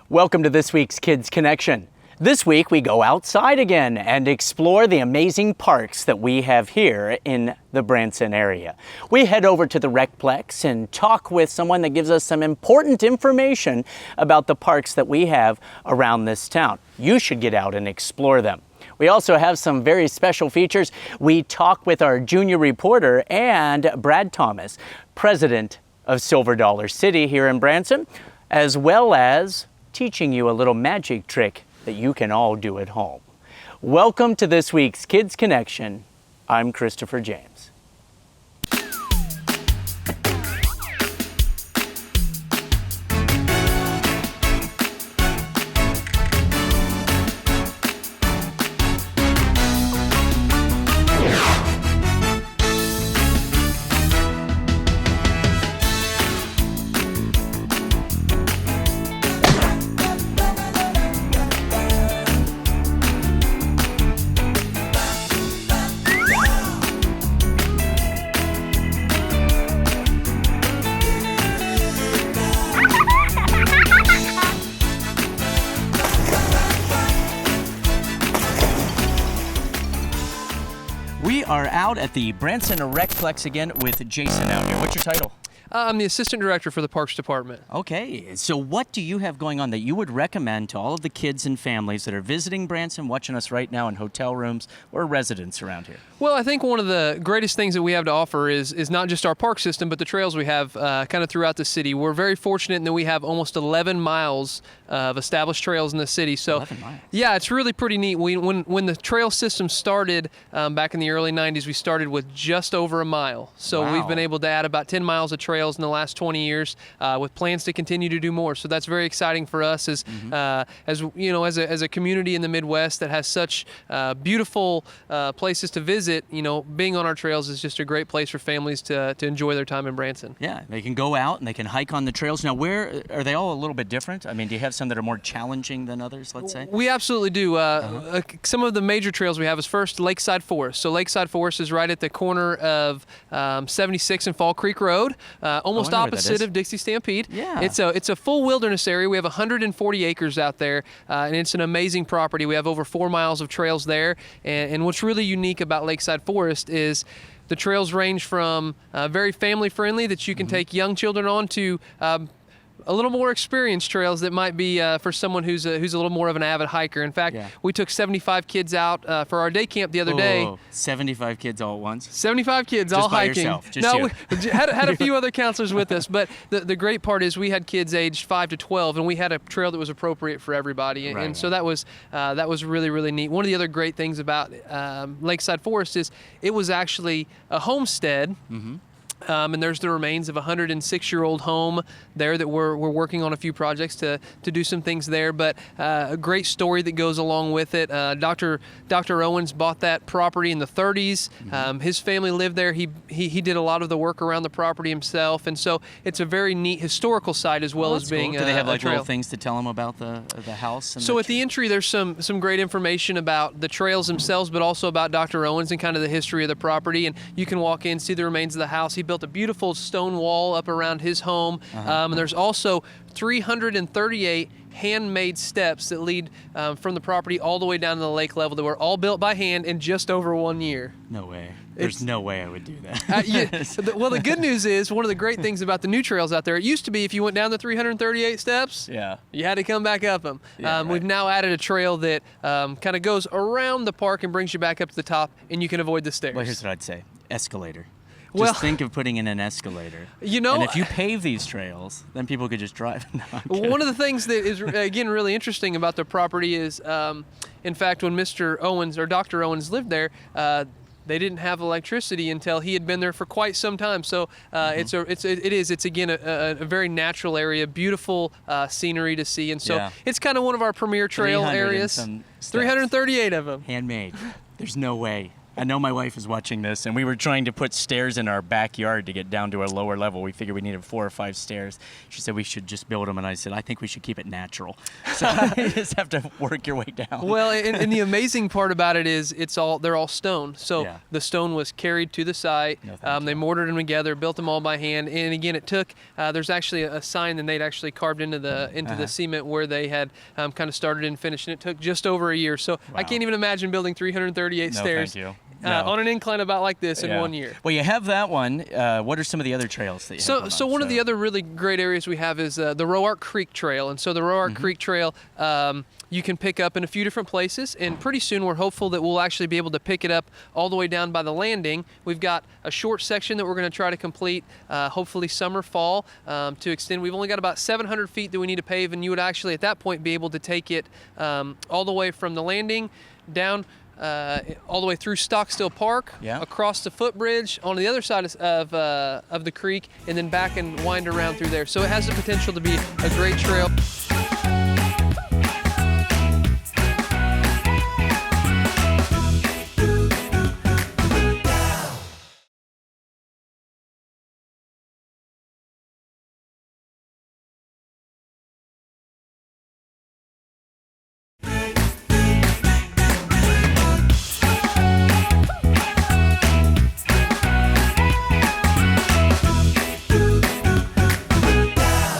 Welcome to this week's Kids Connection. This week we go outside again and explore the amazing parks that we have here in the Branson area. We head over to the Recplex and talk with someone that gives us some important information about the parks that we have around this town. You should get out and explore them. We also have some very special features. We talk with our junior reporter and Brad Thomas, president of Silver Dollar City here in Branson, as well as teaching you a little magic trick that you can all do at home. Welcome to this week's Kids Connection. I'm Christopher James. We are out at the Branson Recplex again with Jason out here. What's your title? I'm the assistant director for the Parks Department. Okay, so what do you have going on that you would recommend to all of the kids and families that are visiting Branson, watching us right now in hotel rooms or residents around here? Well, I think one of the greatest things that we have to offer is not just our park system, but the trails we have kind of throughout the city. We're very fortunate in that we have almost 11 miles of established trails in the city. So, 11 miles. Yeah, it's really pretty neat. When the trail system started back in the early 90s, we started with just over a mile. So Wow. We've been able to add about 10 miles of trails in the last 20 years with plans to continue to do more. So that's very exciting for us as you know, as a community in the Midwest that has such beautiful places to visit. You know, being on our trails is just a great place for families to enjoy their time in Branson. Yeah, they can go out and they can hike on the trails. Now, where are they all a little bit different? I mean, do you have some that are more challenging than others, let's say? We absolutely do. Some of the major trails we have is first Lakeside Forest. So Lakeside Forest is right at the corner of 76 and Fall Creek Road, almost I know where that opposite is. of Dixie Stampede. Yeah. It's a full wilderness area. We have 140 acres out there, and it's an amazing property. We have over 4 miles of trails there, and what's really unique about Lakeside Forest is the trails range from very family friendly that you can take young children on to a little more experienced trails that might be for someone who's a little more of an avid hiker. In fact, we took 75 kids out for our day camp the other day. 75 kids all at once? 75 kids Just all by hiking. yourself, just no, you. we had a few other counselors with us, but the great part is we had kids aged 5 to 12, and we had a trail that was appropriate for everybody. And so that was really, really neat. One of the other great things about Lakeside Forest is it was actually a homestead. And there's the remains of a 106-year-old home there that we're working on a few projects to do some things there. But a great story that goes along with it. Dr. Owens bought that property in the 30s. His family lived there. He did a lot of the work around the property himself, and so it's a very neat historical site as well as being cool. Do they have like trail. little things to tell them about the house? And So at the entry, there's some great information about the trails themselves, but also about Dr. Owens and kind of the history of the property. And you can walk in, see the remains of the house. He built a beautiful stone wall up around his home, and there's also 338 handmade steps that lead from the property all the way down to the lake level that were all built by hand in just over 1 year. No way. There's no way I would do that. Well, the good news is one of the great things about the new trails out there, it used to be if you went down the 338 steps, you had to come back up them. We've now added a trail that kind of goes around the park and brings you back up to the top, and you can avoid the stairs. Well, here's what I'd say. Escalator. Well, Just think of putting in an escalator. You know, and if you pave these trails, then people could just drive. No, one of the things that is, again, really interesting about the property is, in fact, when Mr. Owens or Dr. Owens lived there, they didn't have electricity until he had been there for quite some time. So it's again a very natural area, beautiful scenery to see, and so it's kind of one of our premier trail areas. 338 of them. Handmade. There's no way I know my wife is watching this, and we were trying to put stairs in our backyard to get down to a lower level. We figured we needed 4 or 5 stairs. She said we should just build them, and I said, I think we should keep it natural. So you just have to work your way down. Well, and the amazing part about it is they're all stone. So Yeah. the stone was carried to the site. No, they mortared them together, built them all by hand. And again, it took, there's actually a sign that they'd actually carved into the cement where they had kind of started and finished. And it took just over a year. So I can't even imagine building 338 stairs. Thank you. On an incline about like this in Yeah. 1 year. Well, you have that one. What are some of the other trails that you have? So one of the other really great areas we have is the Roark Creek Trail. And so the Roark Creek Trail, you can pick up in a few different places. And pretty soon we're hopeful that we'll actually be able to pick it up all the way down by the landing. We've got a short section that we're going to try to complete, hopefully summer, fall, to extend. We've only got about 700 feet that we need to pave. And you would actually at that point be able to take it all the way from the landing down all the way through Stockstill Park, across the footbridge on the other side of the creek, and then back and wind around through there. So it has the potential to be a great trail.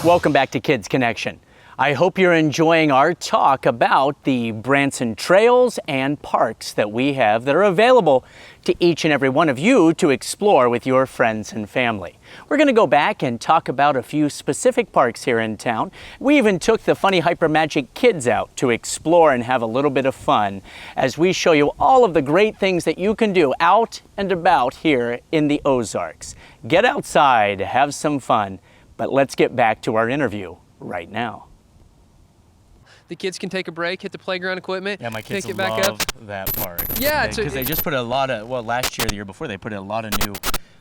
Welcome back to Kids Connection. I hope you're enjoying our talk about the Branson trails and parks that we have that are available to each and every one of you to explore with your friends and family. We're going to go back and talk about a few specific parks here in town. We even took the Funny Hyper Magic kids out to explore and have a little bit of fun as we show you all of the great things that you can do out and about here in the Ozarks. Get outside, have some fun. But let's get back to our interview right now. The kids can take a break, hit the playground equipment, Yeah, my kids pick it back love up. that park. Yeah, because they just put a lot of, well, last year, the year before, they put a lot of new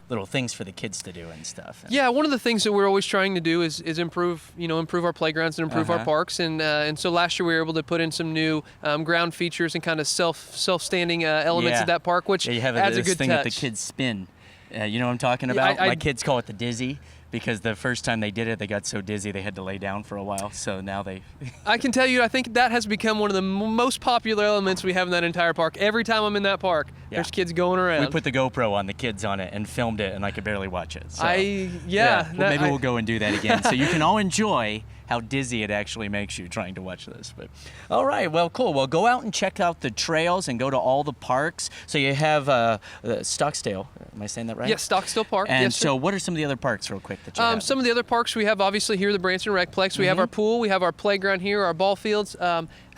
little things for the kids to do and stuff. Yeah, one of the things that we're always trying to do is improve our playgrounds and improve our parks, and so last year we were able to put in some new ground features and kind of self-standing elements of that park, which you have adds this a good thing touch. that the kids spin. You know what I'm talking about? My kids call it the dizzy. Because the first time they did it, they got so dizzy they had to lay down for a while. So now they... I can tell you, I think that has become one of the most popular elements we have in that entire park. Every time I'm in that park, there's kids going around. We put the GoPro on the kids on it and filmed it, and I could barely watch it. So, maybe we'll go and do that again. So you can all enjoy how dizzy it actually makes you trying to watch this. But all right, well, cool. Well, go out and check out the trails and go to all the parks. So you have Stockstill. Am I saying that right? Yes, Stockstill Park. And yes, so what are some of the other parks real quick that you have? Some of the other parks we have, obviously, here the Branson Recplex. We have our pool. We have our playground here, our ball fields.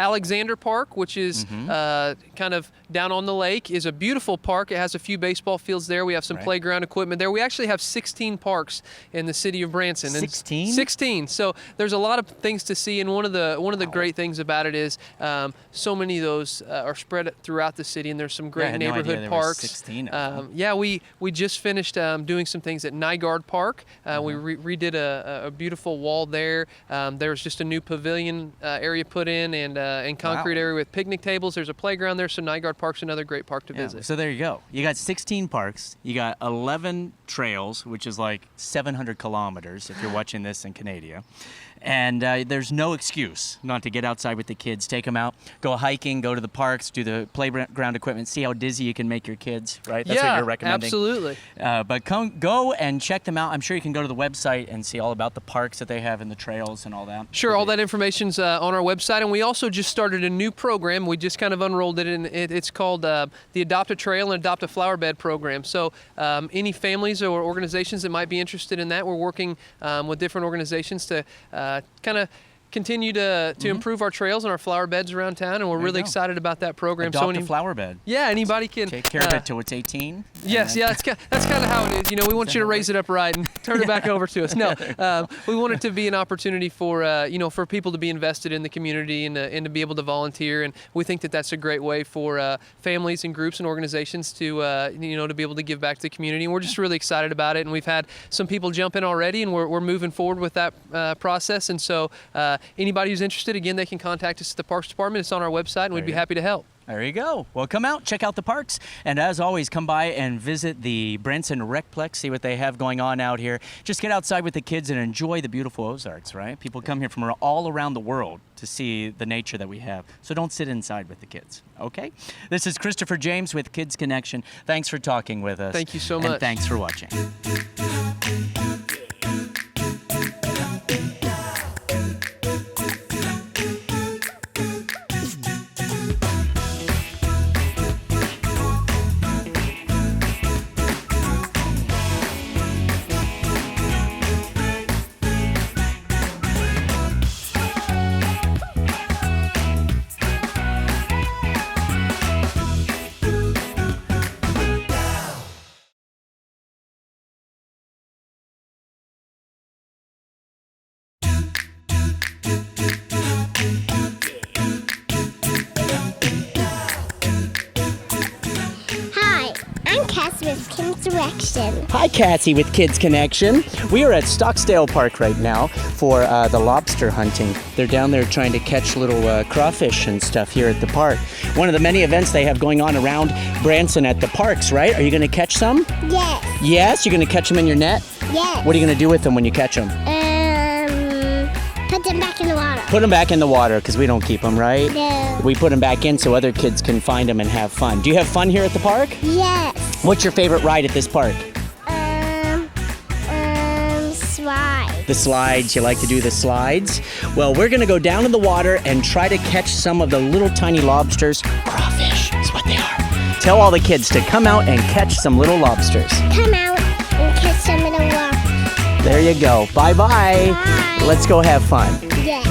Alexander Park, which is kind of down on the lake, is a beautiful park. It has a few baseball fields there. We have some playground equipment there. We actually have 16 parks in the city of Branson. 16? 16. So there's a lot of things to see, and one of the great things about it is so many of those are spread throughout the city, and there's some great neighborhood parks. 16 of them. We just finished doing some things at Nygaard Park. We redid a beautiful wall there. There was just a new pavilion area put in, and concrete area with picnic tables. There's a playground there, so Nygaard Park's another great park to visit. So there you go. You got 16 parks. You got 11 trails, which is like 700 kilometers if you're watching this in Canada. And there's no excuse not to get outside with the kids. Take them out, go hiking, go to the parks, do the playground equipment, see how dizzy you can make your kids, right? That's what you're recommending. Absolutely. But go and check them out. I'm sure you can go to the website and see all about the parks that they have and the trails and all that. Sure, all that information's on our website. And we also just started a new program. We just kind of unrolled it, and it's called the Adopt a Trail and Adopt a Flower Bed program. So any families or organizations that might be interested in that, we're working with different organizations to kind of continue to improve our trails and our flower beds around town, and we're really excited about that program. Adopt a flower bed. Yeah, anybody can take care of it till it's 18. Yes, that's kind of how it is. We want you to raise it up right and turn it back over to us. No, we want it to be an opportunity for for people to be invested in the community and to be able to volunteer, and we think that that's a great way for families and groups and organizations to to be able to give back to the community. And we're just really excited about it, and we've had some people jump in already, and we're moving forward with that process. And so anybody who's interested, again, they can contact us at the Parks Department. It's on our website, and we'd be happy to help. There you go. Well, come out, check out the parks, and as always, come by and visit the Branson Recplex, see what they have going on out here. Just get outside with the kids and enjoy the beautiful Ozarks, right? People come here from all around the world to see the nature that we have. So don't sit inside with the kids, okay? This is Christopher James with Kids Connection. Thanks for talking with us. Thank you so much. And thanks for watching. With Things Branson. Hi, Cassie with Kids Connection. We are at Stocksdale Park right now for the lobster hunting. They're down there trying to catch little crawfish and stuff here at the park. One of the many events they have going on around Branson at the parks, right? Are you going to catch some? Yes. Yes? You're going to catch them in your net? Yes. What are you going to do with them when you catch them? Put them back in the water. Put them back in the water because we don't keep them, right? No. We put them back in so other kids can find them and have fun. Do you have fun here at the park? Yes. What's your favorite ride at this park? Slides. The slides. You like to do the slides? Well, we're going to go down in the water and try to catch some of the little tiny lobsters. Crawfish is what they are. Tell all the kids to come out and catch some little lobsters. Come out and catch some in the water. There you go. Bye-bye. Bye. Let's go have fun. Yes.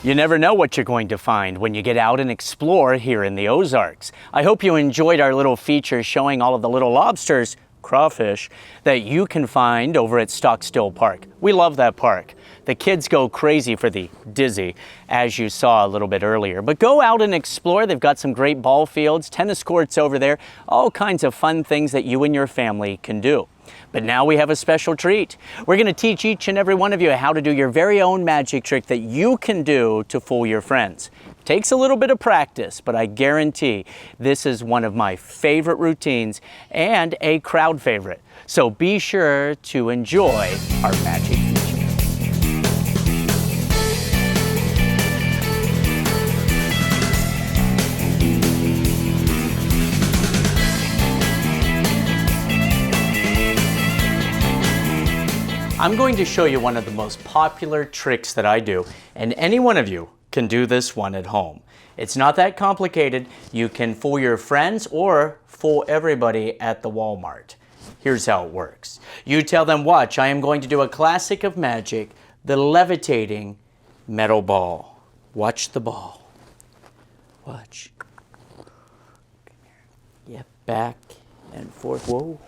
You never know what you're going to find when you get out and explore here in the Ozarks. I hope you enjoyed our little feature showing all of the little lobsters, crawfish, that you can find over at Stocksdale Park. We love that park. The kids go crazy for the dizzy, as you saw a little bit earlier. But go out and explore. They've got some great ball fields, tennis courts over there, all kinds of fun things that you and your family can do. But now we have a special treat. We're going to teach each and every one of you how to do your very own magic trick that you can do to fool your friends. Takes a little bit of practice, but I guarantee this is one of my favorite routines and a crowd favorite. So be sure to enjoy our magic feature. I'm going to show you one of the most popular tricks that I do, and any one of you can do this one at home. It's not that complicated. You can fool your friends or fool everybody at the Walmart. Here's how it works. You tell them, watch, I am going to do a classic of magic, the levitating metal ball. Watch the ball. Watch. Yep, back and forth. Whoa.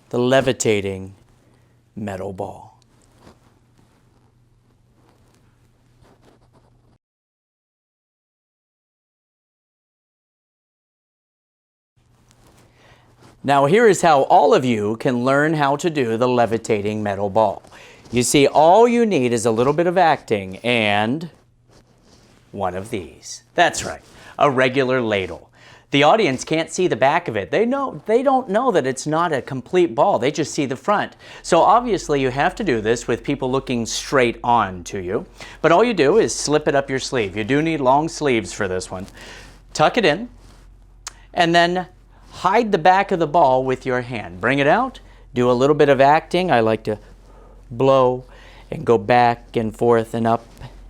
The levitating metal ball. Now here is how all of you can learn how to do the levitating metal ball. You see, all you need is a little bit of acting and one of these. That's right, a regular ladle. The audience can't see the back of it. They don't know that it's not a complete ball. They just see the front. So obviously you have to do this with people looking straight on to you. But all you do is slip it up your sleeve. You do need long sleeves for this one. Tuck it in and then hide the back of the ball with your hand. Bring it out, do a little bit of acting. I like to blow and go back and forth and up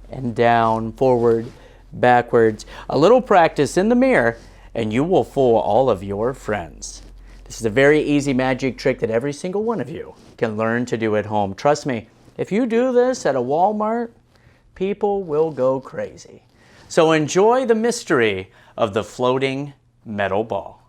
and down, forward, backwards. A little practice in the mirror and you will fool all of your friends. This is a very easy magic trick that every single one of you can learn to do at home. Trust me, if you do this at a Walmart, people will go crazy. So enjoy the mystery of the floating metal ball.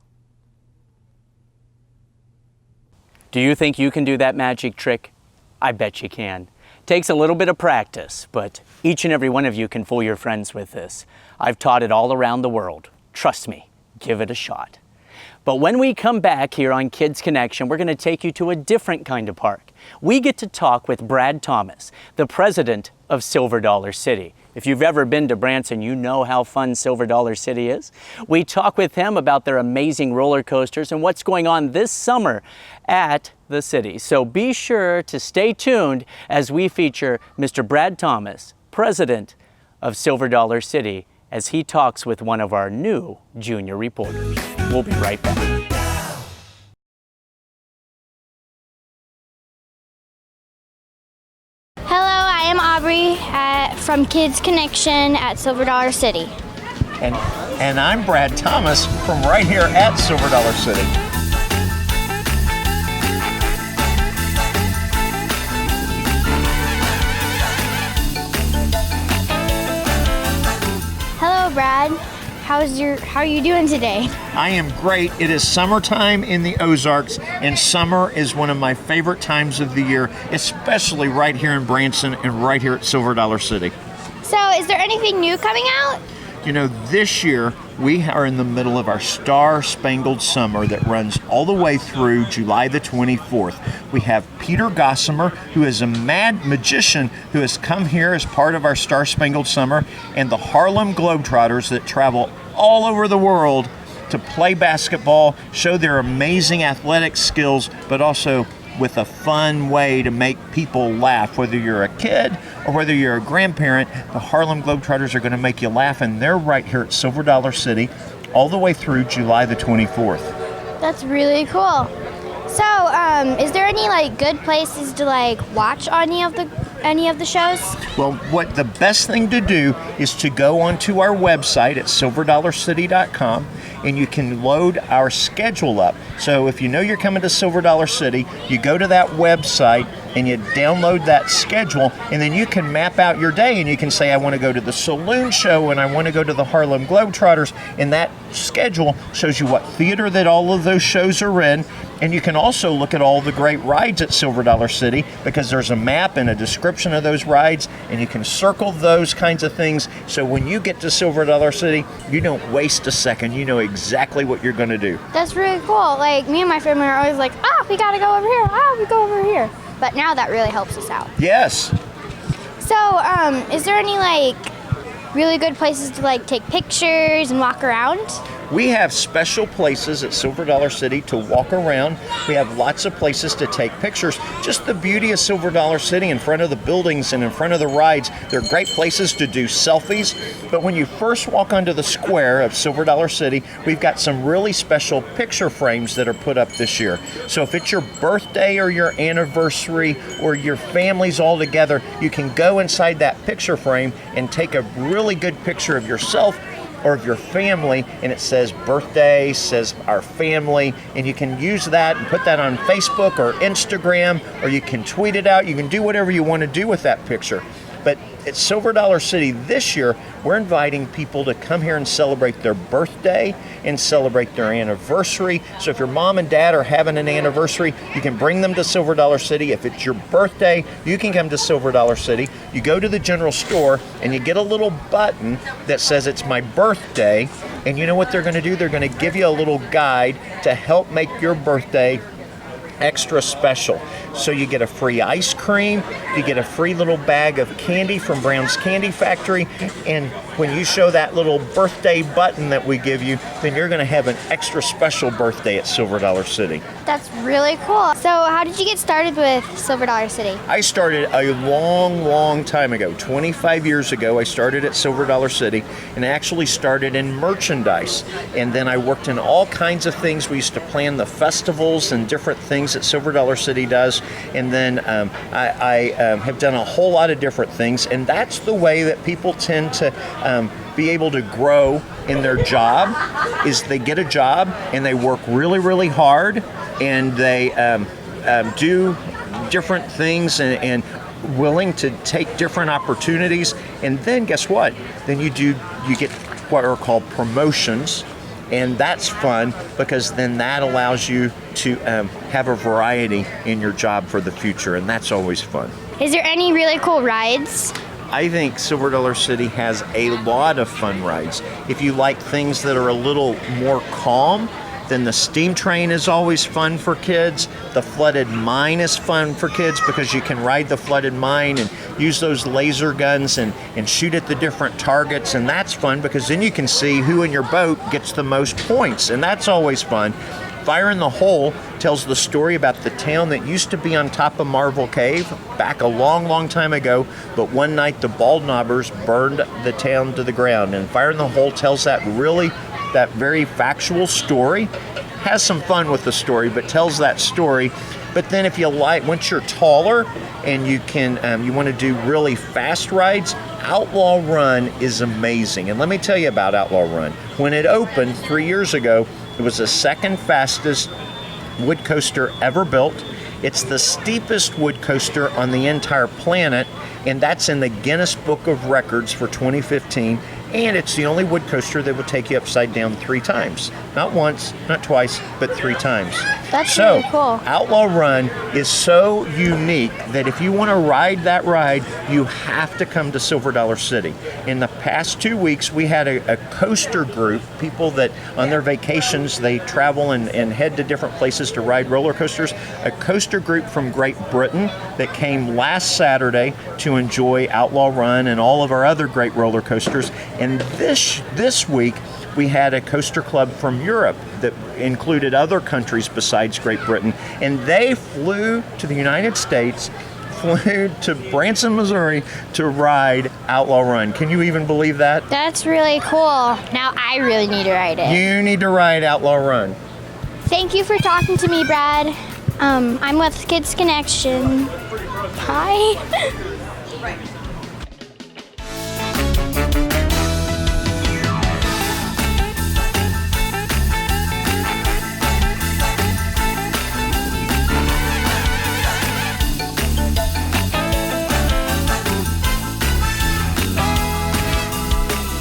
Do you think you can do that magic trick? I bet you can. Takes a little bit of practice, but each and every one of you can fool your friends with this. I've taught it all around the world. Trust me, give it a shot. But when we come back here on Kids Connection, we're going to take you to a different kind of park. We get to talk with Brad Thomas, the president of Silver Dollar City. If you've ever been to Branson, you know how fun Silver Dollar City is. We talk with him about their amazing roller coasters and what's going on this summer at the city. So be sure to stay tuned as we feature Mr. Brad Thomas, president of Silver Dollar City, as he talks with one of our new junior reporters. We'll be right back. Hello, I am Aubrey from Kids Connection at Silver Dollar City. And I'm Brad Thomas from right here at Silver Dollar City. Hello, Brad. How are you doing today? I am great. It is summertime in the Ozarks, and summer is one of my favorite times of the year, especially right here in Branson and right here at Silver Dollar City. So, is there anything new coming out? You know, this year we are in the middle of our Star-Spangled Summer that runs all the way through July the 24th. We have Peter Gossamer, who is a mad magician who has come here as part of our Star-Spangled Summer, and the Harlem Globetrotters that travel all over the world to play basketball, show their amazing athletic skills, but also with a fun way to make people laugh. Whether you're a kid or whether you're a grandparent, the Harlem Globetrotters are going to make you laugh, and they're right here at Silver Dollar City all the way through July the 24th. That's really cool. So, is there any good places to watch any of the shows? Well, what the best thing to do is to go onto our website at silverdollarcity.com, and you can load our schedule up. So if you know you're coming to Silver Dollar City, you go to that website and you download that schedule, and then you can map out your day, and you can say, I want to go to the Saloon Show and I want to go to the Harlem Globetrotters, and that schedule shows you what theater that all of those shows are in. And you can also look at all the great rides at Silver Dollar City, because there's a map and a description of those rides, and you can circle those kinds of things. So when you get to Silver Dollar City, you don't waste a second. You know exactly what you're going to do. That's really cool. Me and my family are always we gotta go over here. We go over here. But now that really helps us out. Yes. So, is there any really good places to take pictures and walk around? We have special places at Silver Dollar City to walk around. We have lots of places to take pictures. Just the beauty of Silver Dollar City, in front of the buildings and in front of the rides, they're great places to do selfies. But when you first walk onto the square of Silver Dollar City, we've got some really special picture frames that are put up this year. So if it's your birthday or your anniversary or your family's all together, you can go inside that picture frame and take a really good picture of yourself or of your family, and it says birthday, says our family, and you can use that and put that on Facebook or Instagram, or you can tweet it out. You can do whatever you want to do with that picture. But at Silver Dollar City this year, we're inviting people to come here and celebrate their birthday and celebrate their anniversary. So if your mom and dad are having an anniversary, you can bring them to Silver Dollar City. If it's your birthday, you can come to Silver Dollar City. You go to the general store and you get a little button that says it's my birthday, And you know what they're going to do? They're going to give you a little guide to help make your birthday extra special. So you get a free ice cream, you get a free little bag of candy from Brown's Candy Factory, and when you show that little birthday button that we give you, then you're going to have an extra special birthday at Silver Dollar City. That's really cool. So how did you get started with Silver Dollar City? I started a long time ago. 25 years ago, I started at Silver Dollar City, and I actually started in merchandise. And then I worked in all kinds of things. We used to plan the festivals and different things that Silver Dollar City does. And then I have done a whole lot of different things. And that's the way that people tend to be able to grow in their job, is they get a job and they work really hard, and they do different things and willing to take different opportunities. And then guess what? Then you get what are called promotions. And that's fun, because then that allows you to have a variety in your job for the future, and that's always fun. Is there any really cool rides? I think Silver Dollar City has a lot of fun rides. If you like things that are a little more calm, then the steam train is always fun for kids. The flooded mine is fun for kids because you can ride the flooded mine and use those laser guns and shoot at the different targets, and that's fun because then you can see who in your boat gets the most points, and that's always fun. Fire in the Hole tells the story about the town that used to be on top of Marvel Cave back a long time ago, but one night the Bald Knobbers burned the town to the ground, and Fire in the Hole tells that very factual story. Has some fun with the story, but tells that story. But then if you like, once you're taller and you want to do really fast rides, Outlaw Run is amazing. And let me tell you about Outlaw Run. When it opened 3 years ago, it was the second fastest wood coaster ever built. It's the steepest wood coaster on the entire planet, and that's in the Guinness Book of Records for 2015. And it's the only wood coaster that will take you upside down 3 times. Not once, not twice, but 3 times. That's really cool. Outlaw Run is so unique that if you want to ride that ride, you have to come to Silver Dollar City. In the past 2 weeks, we had a coaster group, people that on their vacations, they travel and head to different places to ride roller coasters. A coaster group from Great Britain that came last Saturday to enjoy Outlaw Run and all of our other great roller coasters. And this week, we had a coaster club from Europe that included other countries besides Great Britain, and they flew to the United States, flew to Branson, Missouri to ride Outlaw Run. Can you even believe that? That's really cool. Now I really need to ride it. You need to ride Outlaw Run. Thank you for talking to me, Brad. I'm with Kids Connection. Bye.